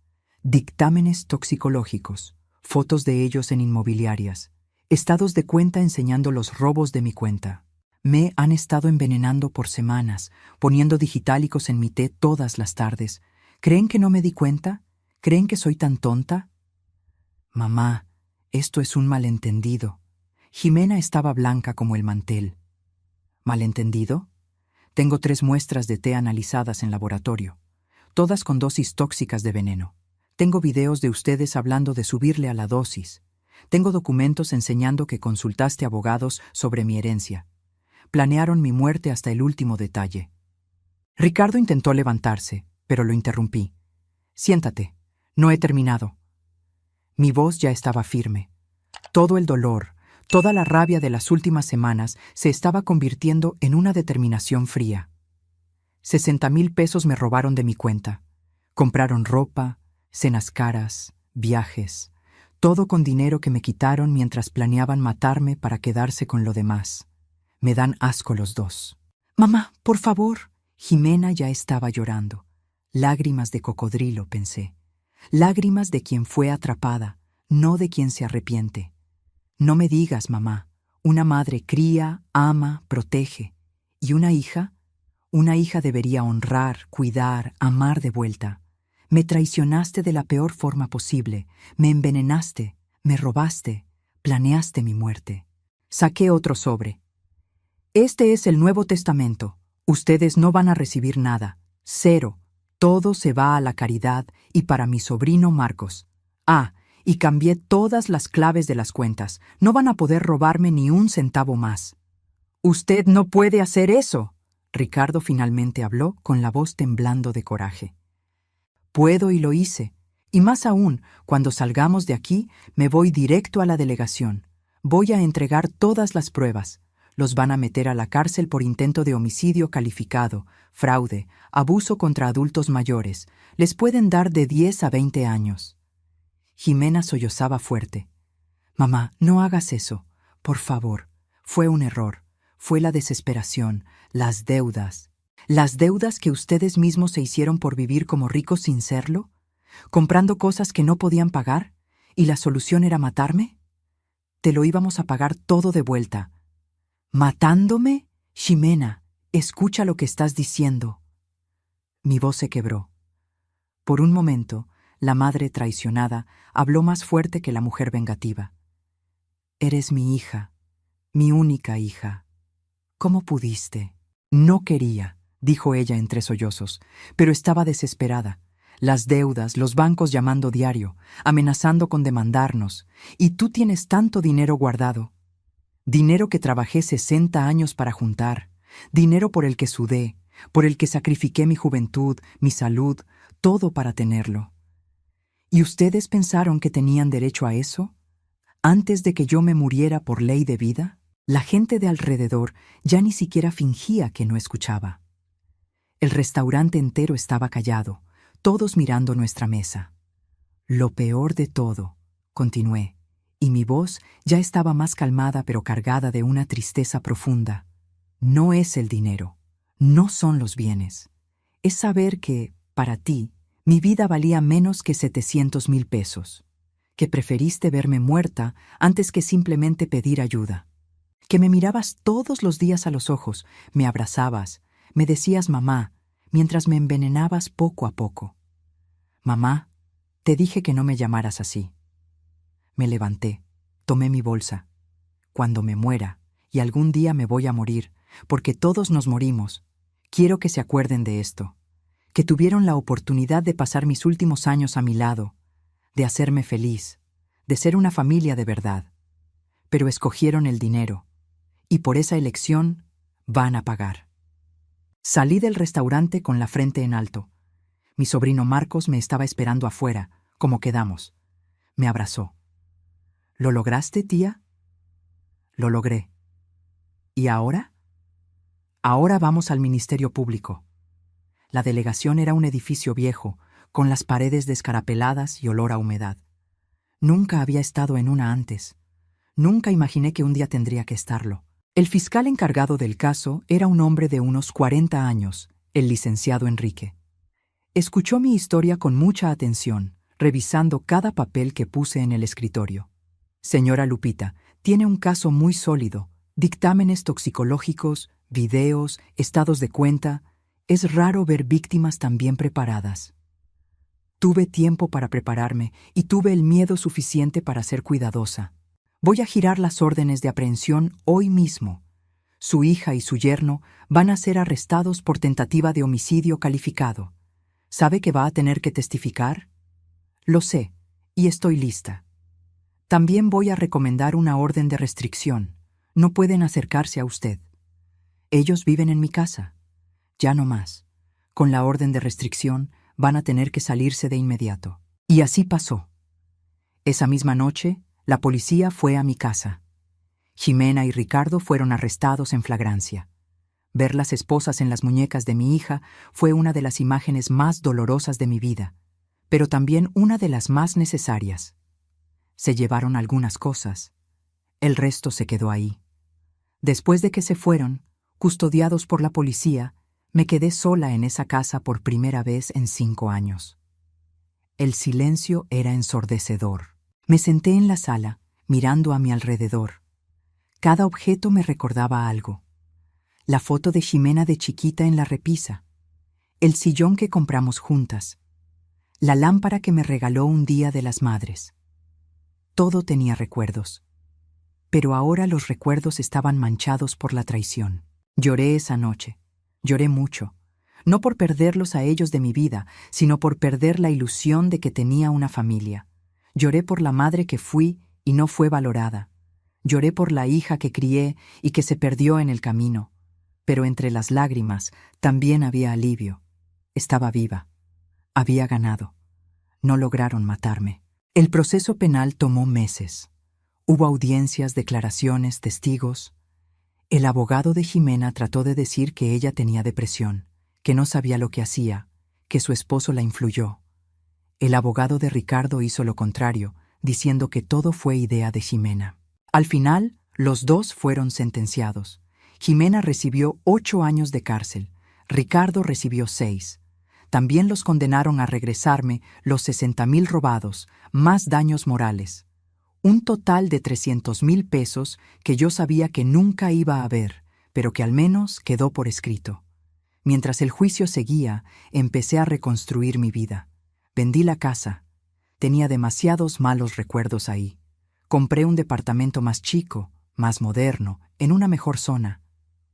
Speaker 1: Dictámenes toxicológicos, fotos de ellos en inmobiliarias, estados de cuenta enseñando los robos de mi cuenta. Me han estado envenenando por semanas, poniendo digitálicos en mi té todas las tardes. ¿Creen que no me di cuenta? ¿Creen que soy tan tonta? «Mamá, esto es un malentendido». Jimena estaba blanca como el mantel. «¿Malentendido?». Tengo 3 muestras de té analizadas en laboratorio. todas con dosis tóxicas de veneno. Tengo videos de ustedes hablando de subirle a la dosis. Tengo documentos enseñando que consultaste abogados sobre mi herencia. Planearon mi muerte hasta el último detalle. Ricardo intentó levantarse, pero lo interrumpí. Siéntate, no he terminado. Mi voz ya estaba firme. Todo el dolor, toda la rabia de las últimas semanas se estaba convirtiendo en una determinación fría. 60,000 pesos me robaron de mi cuenta. Compraron ropa, cenas caras, viajes, todo con dinero que me quitaron mientras planeaban matarme para quedarse con lo demás. Me dan asco los dos. Mamá, por favor. Jimena ya estaba llorando. Lágrimas de cocodrilo, pensé. Lágrimas de quien fue atrapada, no de quien se arrepiente. No me digas, mamá. Una madre cría, ama, protege. ¿Y una hija? Una hija debería honrar, cuidar, amar de vuelta. Me traicionaste de la peor forma posible. Me envenenaste, me robaste, planeaste mi muerte. Saqué otro sobre. Este es el Nuevo Testamento. Ustedes no van a recibir nada. 0. Todo se va a la caridad y para mi sobrino Marcos. Y cambié todas las claves de las cuentas. No van a poder robarme ni un centavo más. Usted no puede hacer eso. Ricardo finalmente habló con la voz temblando de coraje. Puedo y lo hice. Y más aún, cuando salgamos de aquí, me voy directo a la delegación. Voy a entregar todas las pruebas. Los van a meter a la cárcel por intento de homicidio calificado, fraude, abuso contra adultos mayores. Les pueden dar de 10 a 20 años. Jimena sollozaba fuerte. Mamá, no hagas eso. Por favor. Fue un error. Fue la desesperación, las deudas. ¿Las deudas que ustedes mismos se hicieron por vivir como ricos sin serlo? ¿Comprando cosas que no podían pagar? ¿Y la solución era matarme? Te lo íbamos a pagar todo de vuelta. ¿Matándome? Ximena, escucha lo que estás diciendo. Mi voz se quebró. Por un momento, la madre traicionada habló más fuerte que la mujer vengativa. Eres mi hija, mi única hija. ¿Cómo pudiste? No quería, dijo ella entre sollozos, pero estaba desesperada. Las deudas, los bancos llamando diario, amenazando con demandarnos. Y tú tienes tanto dinero guardado. Dinero que trabajé 60 años para juntar, dinero por el que sudé, por el que sacrifiqué mi juventud, mi salud, todo para tenerlo. ¿Y ustedes pensaron que tenían derecho a eso? ¿Antes de que yo me muriera por ley de vida? La gente de alrededor ya ni siquiera fingía que no escuchaba. El restaurante entero estaba callado, todos mirando nuestra mesa. Lo peor de todo, continué, y mi voz ya estaba más calmada pero cargada de una tristeza profunda. No es el dinero, no son los bienes. Es saber que, para ti, mi vida valía menos que 700,000 pesos. Que preferiste verme muerta antes que simplemente pedir ayuda. Que me mirabas todos los días a los ojos, me abrazabas, me decías mamá, mientras me envenenabas poco a poco. Mamá, te dije que no me llamaras así. Me levanté, tomé mi bolsa. Cuando me muera, y algún día me voy a morir, porque todos nos morimos, quiero que se acuerden de esto, que tuvieron la oportunidad de pasar mis últimos años a mi lado, de hacerme feliz, de ser una familia de verdad. Pero escogieron el dinero, y por esa elección van a pagar. Salí del restaurante con la frente en alto. Mi sobrino Marcos me estaba esperando afuera, como quedamos. Me abrazó. ¿Lo lograste, tía? Lo logré. ¿Y ahora? Ahora vamos al Ministerio Público. La delegación era un edificio viejo, con las paredes descarapeladas y olor a humedad. Nunca había estado en una antes. Nunca imaginé que un día tendría que estarlo. El fiscal encargado del caso era un hombre de unos 40 años, el licenciado Enrique. Escuchó mi historia con mucha atención, revisando cada papel que puse en el escritorio. Señora Lupita, tiene un caso muy sólido, dictámenes toxicológicos, videos, estados de cuenta. Es raro ver víctimas tan bien preparadas. Tuve tiempo para prepararme y tuve el miedo suficiente para ser cuidadosa. Voy a girar las órdenes de aprehensión hoy mismo. Su hija y su yerno van a ser arrestados por tentativa de homicidio calificado. ¿Sabe que va a tener que testificar? Lo sé, y estoy lista. También voy a recomendar una orden de restricción. No pueden acercarse a usted. Ellos viven en mi casa. Ya no más. Con la orden de restricción van a tener que salirse de inmediato. Y así pasó. Esa misma noche, la policía fue a mi casa. Ximena y Ricardo fueron arrestados en flagrancia. Ver las esposas en las muñecas de mi hija fue una de las imágenes más dolorosas de mi vida, pero también una de las más necesarias. Se llevaron algunas cosas. El resto se quedó ahí. Después de que se fueron, custodiados por la policía, me quedé sola en esa casa por primera vez en 5 años. El silencio era ensordecedor. Me senté en la sala, mirando a mi alrededor. Cada objeto me recordaba algo. La foto de Ximena de chiquita en la repisa, el sillón que compramos juntas, la lámpara que me regaló un día de las madres. Todo tenía recuerdos. Pero ahora los recuerdos estaban manchados por la traición. Lloré esa noche. Lloré mucho. No por perderlos a ellos de mi vida, sino por perder la ilusión de que tenía una familia. Lloré por la madre que fui y no fue valorada. Lloré por la hija que crié y que se perdió en el camino. Pero entre las lágrimas también había alivio. Estaba viva. Había ganado. No lograron matarme. El proceso penal tomó meses. Hubo audiencias, declaraciones, testigos. El abogado de Ximena trató de decir que ella tenía depresión, que no sabía lo que hacía, que su esposo la influyó. El abogado de Ricardo hizo lo contrario, diciendo que todo fue idea de Ximena. Al final, los dos fueron sentenciados. Ximena recibió 8 años de cárcel. Ricardo recibió 6. También los condenaron a regresarme los 60,000 robados, más daños morales. Un total de 300,000 pesos que yo sabía que nunca iba a ver, pero que al menos quedó por escrito. Mientras el juicio seguía, empecé a reconstruir mi vida. Vendí la casa. Tenía demasiados malos recuerdos ahí. Compré un departamento más chico, más moderno, en una mejor zona.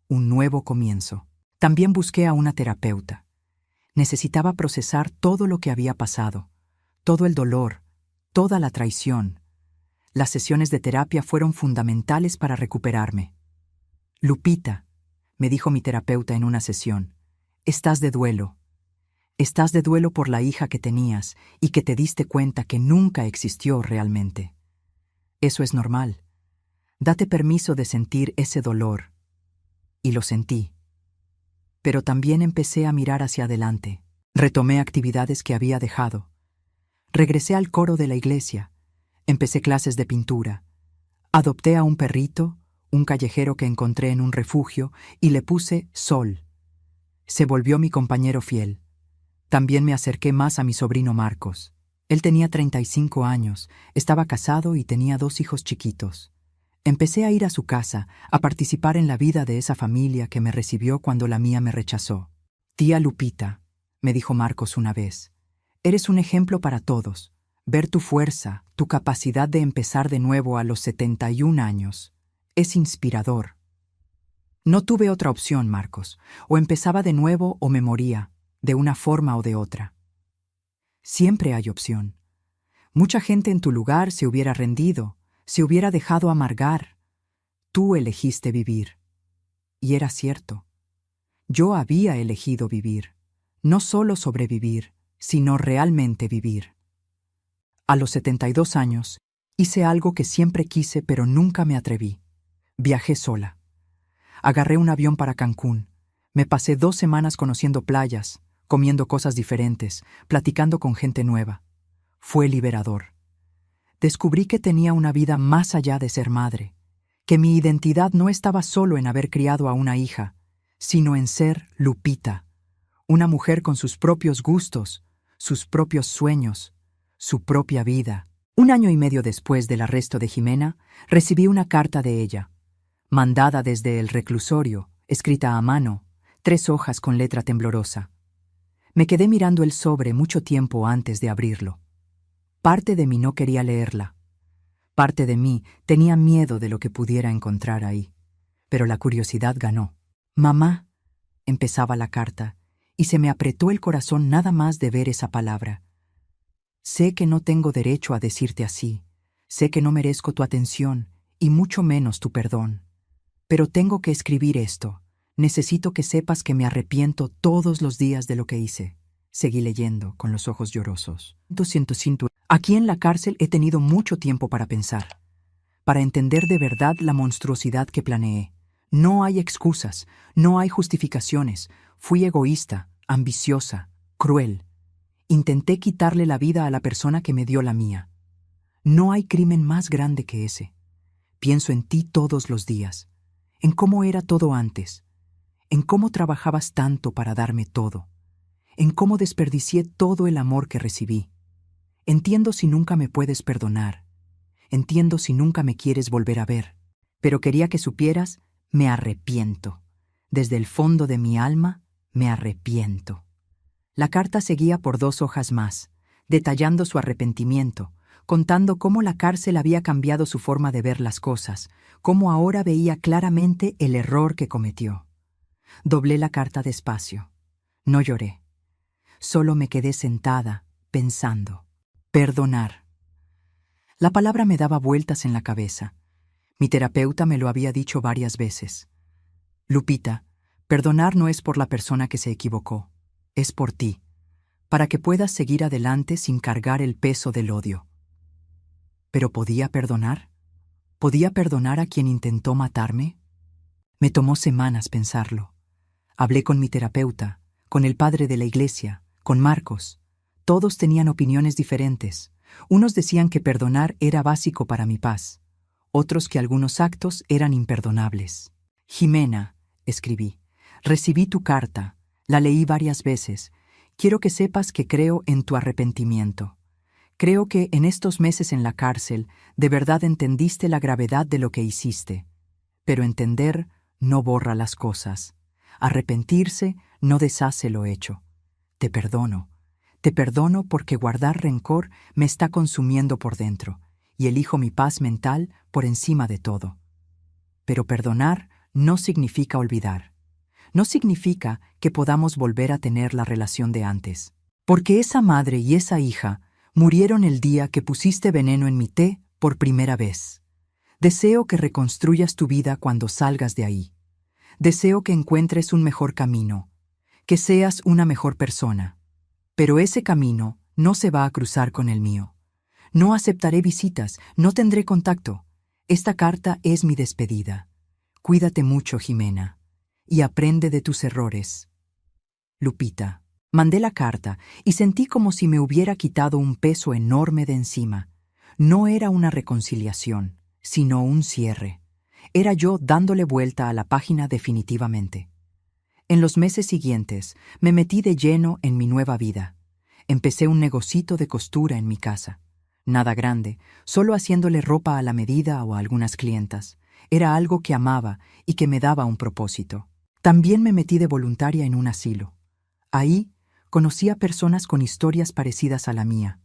Speaker 1: Un nuevo comienzo. También busqué a una terapeuta. Necesitaba procesar todo lo que había pasado, todo el dolor, toda la traición. Las sesiones de terapia fueron fundamentales para recuperarme. Lupita, me dijo mi terapeuta en una sesión, estás de duelo. Estás de duelo por la hija que tenías y que te diste cuenta que nunca existió realmente. Eso es normal. Date permiso de sentir ese dolor. Y lo sentí. Pero también empecé a mirar hacia adelante. Retomé actividades que había dejado. Regresé al coro de la iglesia. Empecé clases de pintura. Adopté a un perrito, un callejero que encontré en un refugio, y le puse Sol. Se volvió mi compañero fiel. También me acerqué más a mi sobrino Marcos. Él tenía 35 años, estaba casado y tenía 2 hijos chiquitos. Empecé a ir a su casa, a participar en la vida de esa familia que me recibió cuando la mía me rechazó. Tía Lupita, me dijo Marcos una vez, eres un ejemplo para todos. Ver tu fuerza, tu capacidad de empezar de nuevo a los 71 años, es inspirador. No tuve otra opción, Marcos. O empezaba de nuevo o me moría, de una forma o de otra. Siempre hay opción. Mucha gente en tu lugar se hubiera rendido, se hubiera dejado amargar. Tú elegiste vivir. Y era cierto. Yo había elegido vivir. No solo sobrevivir, sino realmente vivir. A los 72 años, hice algo que siempre quise pero nunca me atreví. Viajé sola. Agarré un avión para Cancún. Me pasé 2 semanas conociendo playas, comiendo cosas diferentes, platicando con gente nueva. Fue liberador. Descubrí que tenía una vida más allá de ser madre, que mi identidad no estaba solo en haber criado a una hija, sino en ser Lupita, una mujer con sus propios gustos, sus propios sueños, su propia vida. 1 año y medio después del arresto de Ximena, recibí una carta de ella, mandada desde el reclusorio, escrita a mano, 3 hojas con letra temblorosa. Me quedé mirando el sobre mucho tiempo antes de abrirlo. Parte de mí no quería leerla. Parte de mí tenía miedo de lo que pudiera encontrar ahí. Pero la curiosidad ganó. «Mamá», empezaba la carta, y se me apretó el corazón nada más de ver esa palabra. Sé que no tengo derecho a decirte así, sé que no merezco tu atención y mucho menos tu perdón. Pero tengo que escribir esto. Necesito que sepas que me arrepiento todos los días de lo que hice. Seguí leyendo, con los ojos llorosos. Aquí en la cárcel he tenido mucho tiempo para pensar, para entender de verdad la monstruosidad que planeé. No hay excusas, no hay justificaciones. Fui egoísta, ambiciosa, cruel. Intenté quitarle la vida a la persona que me dio la mía. No hay crimen más grande que ese. Pienso en ti todos los días, en cómo era todo antes, en cómo trabajabas tanto para darme todo, en cómo desperdicié todo el amor que recibí. Entiendo si nunca me puedes perdonar, entiendo si nunca me quieres volver a ver, pero quería que supieras, me arrepiento. Desde el fondo de mi alma, me arrepiento. La carta seguía por 2 hojas más, detallando su arrepentimiento, contando cómo la cárcel había cambiado su forma de ver las cosas, cómo ahora veía claramente el error que cometió. Doblé la carta despacio. No lloré. Solo me quedé sentada, pensando. Perdonar. La palabra me daba vueltas en la cabeza. Mi terapeuta me lo había dicho varias veces. Lupita, perdonar no es por la persona que se equivocó, es por ti, para que puedas seguir adelante sin cargar el peso del odio. ¿Pero podía perdonar? ¿Podía perdonar a quien intentó matarme? Me tomó semanas pensarlo. Hablé con mi terapeuta, con el padre de la iglesia, con Marcos. Todos tenían opiniones diferentes. Unos decían que perdonar era básico para mi paz, otros que algunos actos eran imperdonables. Jimena, escribí, recibí tu carta, la leí varias veces. Quiero que sepas que creo en tu arrepentimiento. Creo que en estos meses en la cárcel de verdad entendiste la gravedad de lo que hiciste. Pero entender no borra las cosas. Arrepentirse no deshace lo hecho. Te perdono. Te perdono porque guardar rencor me está consumiendo por dentro y elijo mi paz mental por encima de todo. Pero perdonar no significa olvidar. No significa que podamos volver a tener la relación de antes. Porque esa madre y esa hija murieron el día que pusiste veneno en mi té por primera vez. Deseo que reconstruyas tu vida cuando salgas de ahí. Deseo que encuentres un mejor camino, que seas una mejor persona. Pero ese camino no se va a cruzar con el mío. No aceptaré visitas, no tendré contacto. Esta carta es mi despedida. Cuídate mucho, Jimena, y aprende de tus errores. Lupita. Mandé la carta y sentí como si me hubiera quitado un peso enorme de encima. No era una reconciliación, sino un cierre. Era yo dándole vuelta a la página definitivamente. En los meses siguientes me metí de lleno en mi nueva vida. Empecé un negocito de costura en mi casa. Nada grande, solo haciéndole ropa a la medida o a algunas clientas. Era algo que amaba y que me daba un propósito. También me metí de voluntaria en un asilo. Ahí conocí a personas con historias parecidas a la mía.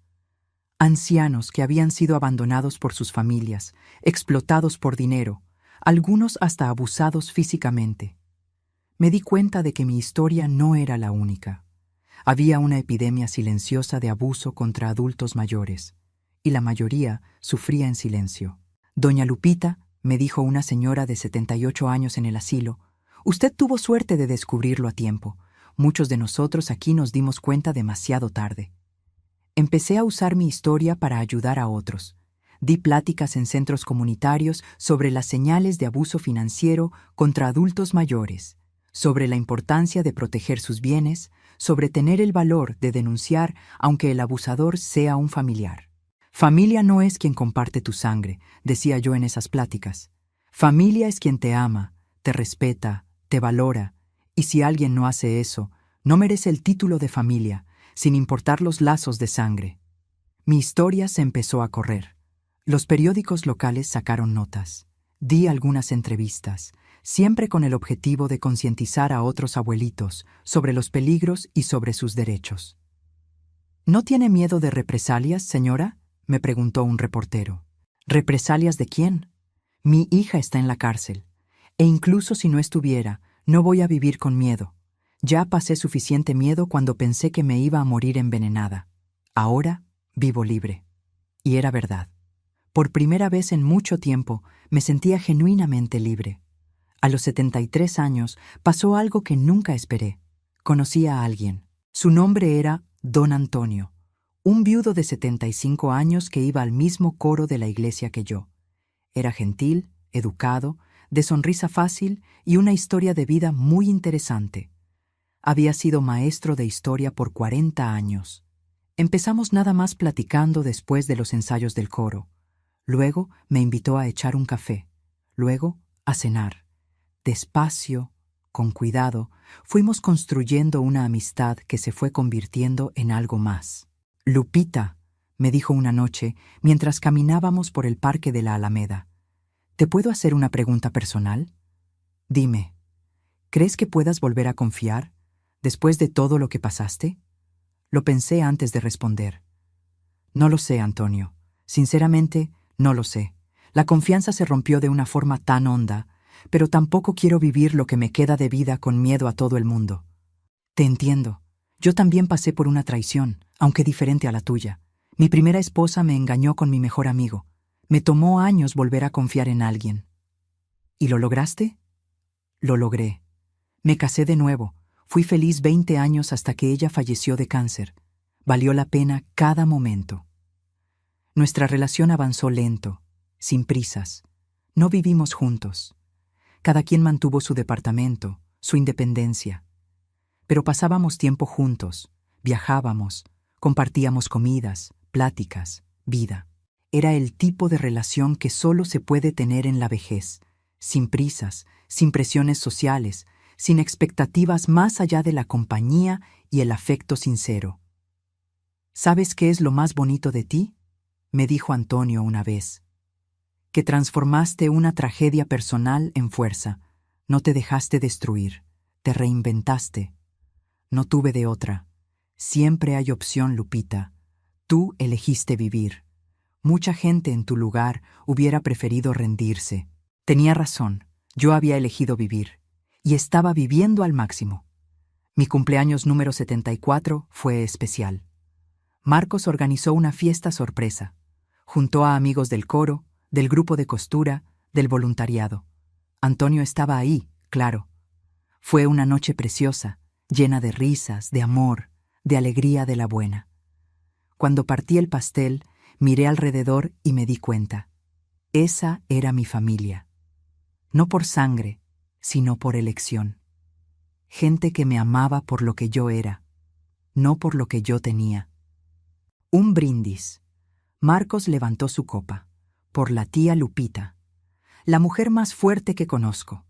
Speaker 1: Ancianos que habían sido abandonados por sus familias, explotados por dinero, algunos hasta abusados físicamente. Me di cuenta de que mi historia no era la única. Había una epidemia silenciosa de abuso contra adultos mayores, y la mayoría sufría en silencio. Doña Lupita, me dijo una señora de 78 años en el asilo, usted tuvo suerte de descubrirlo a tiempo. Muchos de nosotros aquí nos dimos cuenta demasiado tarde. Empecé a usar mi historia para ayudar a otros. Di pláticas en centros comunitarios sobre las señales de abuso financiero contra adultos mayores, sobre la importancia de proteger sus bienes, sobre tener el valor de denunciar aunque el abusador sea un familiar. Familia no es quien comparte tu sangre, decía yo en esas pláticas. Familia es quien te ama, te respeta, te valora, y si alguien no hace eso, no merece el título de familia, sin importar los lazos de sangre. Mi historia se empezó a correr. Los periódicos locales sacaron notas. Di algunas entrevistas, siempre con el objetivo de concientizar a otros abuelitos sobre los peligros y sobre sus derechos. ¿No tiene miedo de represalias, señora?, me preguntó un reportero. ¿Represalias de quién? Mi hija está en la cárcel, e incluso si no estuviera, no voy a vivir con miedo. Ya pasé suficiente miedo cuando pensé que me iba a morir envenenada. Ahora vivo libre. Y era verdad. Por primera vez en mucho tiempo me sentía genuinamente libre. A los 73 años pasó algo que nunca esperé. Conocí a alguien. Su nombre era Don Antonio, un viudo de 75 años que iba al mismo coro de la iglesia que yo. Era gentil, educado, de sonrisa fácil y una historia de vida muy interesante. Había sido maestro de historia por 40 años. Empezamos nada más platicando después de los ensayos del coro. Luego me invitó a echar un café. Luego a cenar. Despacio, con cuidado, fuimos construyendo una amistad que se fue convirtiendo en algo más. «Lupita», me dijo una noche mientras caminábamos por el parque de la Alameda, «¿te puedo hacer una pregunta personal? Dime, ¿crees que puedas volver a confiar después de todo lo que pasaste?» Lo pensé antes de responder. «No lo sé, Antonio. Sinceramente, no lo sé. La confianza se rompió de una forma tan honda, pero tampoco quiero vivir lo que me queda de vida con miedo a todo el mundo». «Te entiendo. Yo también pasé por una traición, aunque diferente a la tuya. Mi primera esposa me engañó con mi mejor amigo. Me tomó años volver a confiar en alguien». «¿Y lo lograste?» «Lo logré. Me casé de nuevo. Fui feliz 20 años hasta que ella falleció de cáncer. Valió la pena cada momento». Nuestra relación avanzó lento, sin prisas. No vivimos juntos. Cada quien mantuvo su departamento, su independencia. Pero pasábamos tiempo juntos, viajábamos, compartíamos comidas, pláticas, vida. Era el tipo de relación que solo se puede tener en la vejez, sin prisas, sin presiones sociales, sin expectativas más allá de la compañía y el afecto sincero. «¿Sabes qué es lo más bonito de ti?», me dijo Antonio una vez. «Que transformaste una tragedia personal en fuerza. No te dejaste destruir, te reinventaste». «No tuve de otra. Siempre hay opción, Lupita. Tú elegiste vivir. Mucha gente en tu lugar hubiera preferido rendirse». Tenía razón, yo había elegido vivir. Y estaba viviendo al máximo. Mi cumpleaños número 74 fue especial. Marcos organizó una fiesta sorpresa. Juntó a amigos del coro, del grupo de costura, del voluntariado. Antonio estaba ahí, claro. Fue una noche preciosa, llena de risas, de amor, de alegría de la buena. Cuando partí el pastel, miré alrededor y me di cuenta. Esa era mi familia. No por sangre, sino por elección. Gente que me amaba por lo que yo era, no por lo que yo tenía. Un brindis. Marcos levantó su copa. Por la tía Lupita, la mujer más fuerte que conozco,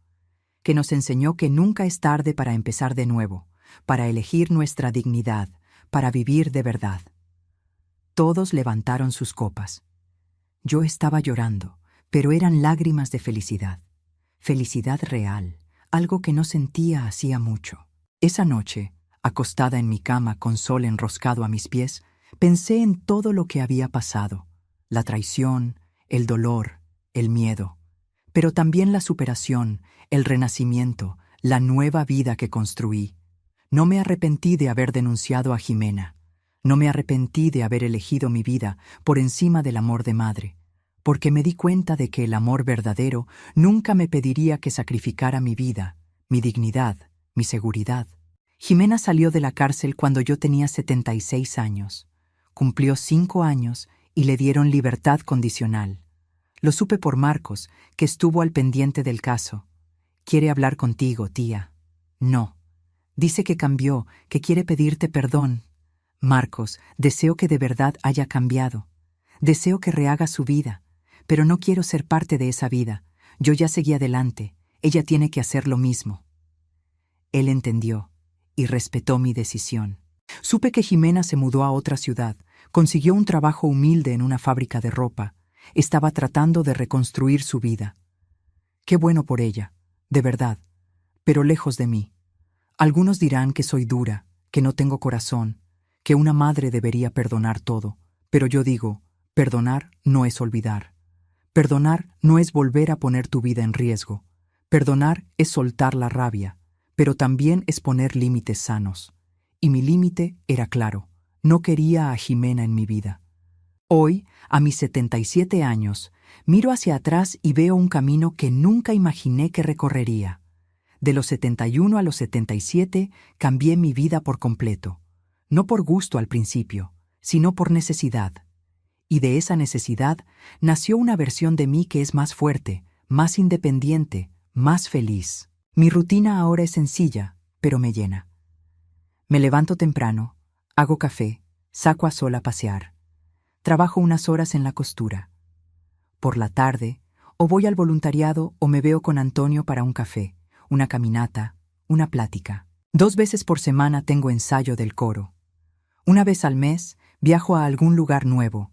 Speaker 1: que nos enseñó que nunca es tarde para empezar de nuevo, para elegir nuestra dignidad, para vivir de verdad. Todos levantaron sus copas. Yo estaba llorando, pero eran lágrimas de felicidad. Felicidad real, algo que no sentía hacía mucho. Esa noche, acostada en mi cama con sol enroscado a mis pies, pensé en todo lo que había pasado, la traición, el dolor, el miedo, pero también la superación, el renacimiento, la nueva vida que construí. No me arrepentí de haber denunciado a Jimena. No me arrepentí de haber elegido mi vida por encima del amor de madre, porque me di cuenta de que el amor verdadero nunca me pediría que sacrificara mi vida, mi dignidad, mi seguridad. Jimena salió de la cárcel cuando yo tenía 76 años. Cumplió 5 años y le dieron libertad condicional. Lo supe por Marcos, que estuvo al pendiente del caso. «Quiere hablar contigo, tía». «No». «Dice que cambió, que quiere pedirte perdón». «Marcos, deseo que de verdad haya cambiado. Deseo que rehaga su vida. Pero no quiero ser parte de esa vida. Yo ya seguí adelante. Ella tiene que hacer lo mismo». Él entendió y respetó mi decisión. Supe que Jimena se mudó a otra ciudad, consiguió un trabajo humilde en una fábrica de ropa. Estaba tratando de reconstruir su vida. Qué bueno por ella, de verdad, pero lejos de mí. Algunos dirán que soy dura, que no tengo corazón, que una madre debería perdonar todo, pero yo digo, perdonar no es olvidar. Perdonar no es volver a poner tu vida en riesgo. Perdonar es soltar la rabia. pero también es poner límites sanos. Y mi límite era claro, no quería a Jimena en mi vida. Hoy, a mis 77 años, miro hacia atrás y veo un camino que nunca imaginé que recorrería. De los 71 a los 77 cambié mi vida por completo, no por gusto al principio, sino por necesidad. Y de esa necesidad nació una versión de mí que es más fuerte, más independiente, más feliz. Mi rutina ahora es sencilla, pero me llena. Me levanto temprano, hago café, saco a Sol a pasear. Trabajo unas horas en la costura. Por la tarde, o voy al voluntariado o me veo con Antonio para un café, una caminata, una plática. 2 veces por semana tengo ensayo del coro. Una vez al mes viajo a algún lugar nuevo,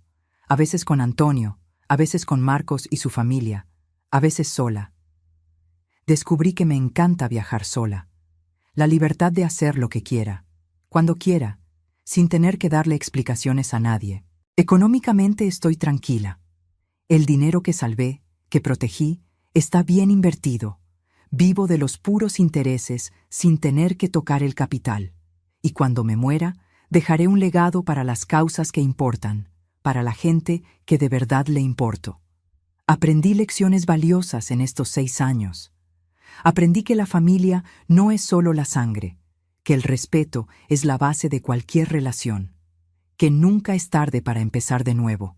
Speaker 1: a veces con Antonio, a veces con Marcos y su familia, a veces sola. Descubrí que me encanta viajar sola. La libertad de hacer lo que quiera, cuando quiera, sin tener que darle explicaciones a nadie. Económicamente estoy tranquila. El dinero que salvé, que protegí, está bien invertido. Vivo de los puros intereses sin tener que tocar el capital. Y cuando me muera, dejaré un legado para las causas que importan, para la gente que de verdad le importo. Aprendí lecciones valiosas en estos 6 años. Aprendí que la familia no es solo la sangre, que el respeto es la base de cualquier relación, que nunca es tarde para empezar de nuevo,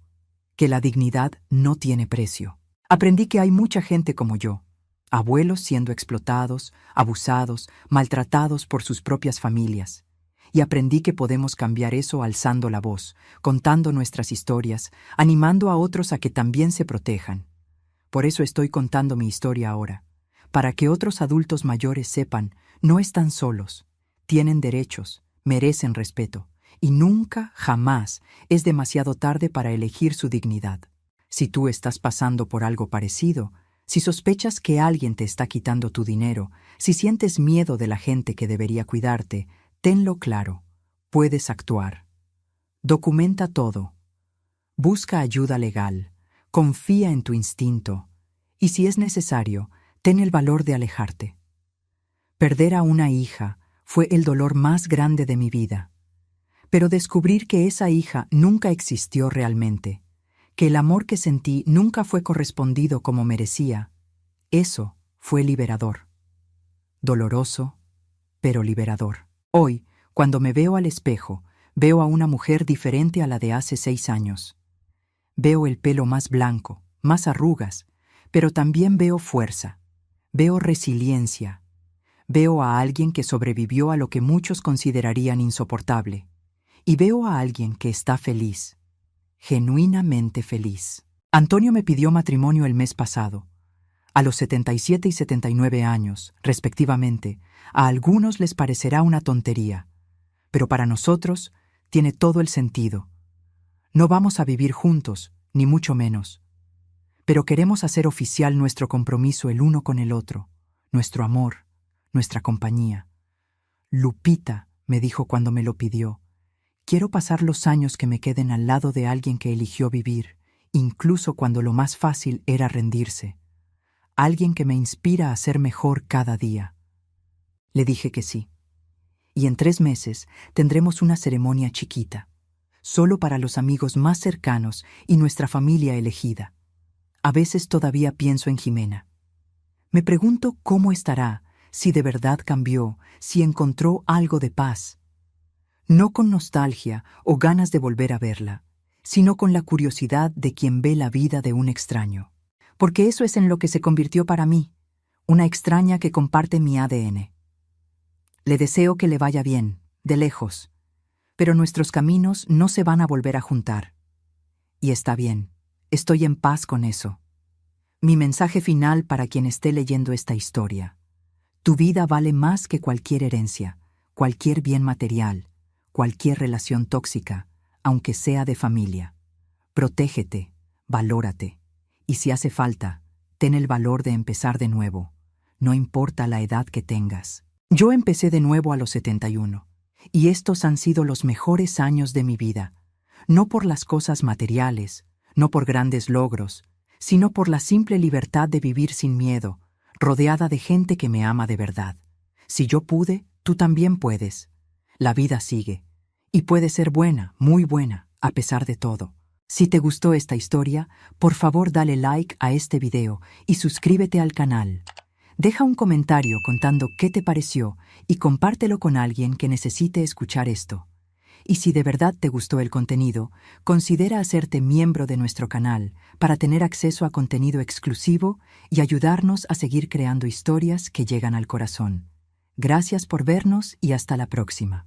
Speaker 1: que la dignidad no tiene precio. Aprendí que hay mucha gente como yo, abuelos siendo explotados, abusados, maltratados por sus propias familias. Y aprendí que podemos cambiar eso alzando la voz, contando nuestras historias, animando a otros a que también se protejan. Por eso estoy contando mi historia ahora, para que otros adultos mayores sepan, no están solos, tienen derechos, merecen respeto, y nunca, jamás, es demasiado tarde para elegir su dignidad. Si tú estás pasando por algo parecido, si sospechas que alguien te está quitando tu dinero, si sientes miedo de la gente que debería cuidarte, tenlo claro, puedes actuar. Documenta todo. Busca ayuda legal. Confía en tu instinto. Y si es necesario, ten el valor de alejarte. Perder a una hija fue el dolor más grande de mi vida. Pero descubrir que esa hija nunca existió realmente, que el amor que sentí nunca fue correspondido como merecía, eso fue liberador. Doloroso, pero liberador. Hoy, cuando me veo al espejo, veo a una mujer diferente a la de hace 6 años. Veo el pelo más blanco, más arrugas, pero también veo fuerza, veo resiliencia, veo a alguien que sobrevivió a lo que muchos considerarían insoportable, y veo a alguien que está feliz, genuinamente feliz. Antonio me pidió matrimonio el mes pasado. A los 77 y 79 años, respectivamente, a algunos les parecerá una tontería, pero para nosotros tiene todo el sentido. No vamos a vivir juntos, ni mucho menos, pero queremos hacer oficial nuestro compromiso el uno con el otro, nuestro amor, nuestra compañía. Lupita, me dijo cuando me lo pidió, quiero pasar los años que me queden al lado de alguien que eligió vivir, incluso cuando lo más fácil era rendirse. Alguien que me inspira a ser mejor cada día. Le dije que sí. Y en 3 meses tendremos una ceremonia chiquita, solo para los amigos más cercanos y nuestra familia elegida. A veces todavía pienso en Jimena. Me pregunto cómo estará, si de verdad cambió, si encontró algo de paz. No con nostalgia o ganas de volver a verla, sino con la curiosidad de quien ve la vida de un extraño. Porque eso es en lo que se convirtió para mí, una extraña que comparte mi ADN. Le deseo que le vaya bien, de lejos, pero nuestros caminos no se van a volver a juntar. Y está bien, estoy en paz con eso. Mi mensaje final para quien esté leyendo esta historia. Tu vida vale más que cualquier herencia, cualquier bien material, cualquier relación tóxica, aunque sea de familia. Protégete, valórate. Y si hace falta, ten el valor de empezar de nuevo, no importa la edad que tengas. Yo empecé de nuevo a los 71, y estos han sido los mejores años de mi vida, no por las cosas materiales, no por grandes logros, sino por la simple libertad de vivir sin miedo, rodeada de gente que me ama de verdad, Si yo pude, tú también puedes. La vida sigue. Y puede ser buena, muy buena, a pesar de todo. Si te gustó esta historia, por favor dale like a este video y suscríbete al canal. Deja un comentario contando qué te pareció y compártelo con alguien que necesite escuchar esto. Y si de verdad te gustó el contenido, considera hacerte miembro de nuestro canal para tener acceso a contenido exclusivo y ayudarnos a seguir creando historias que llegan al corazón. Gracias por vernos y hasta la próxima.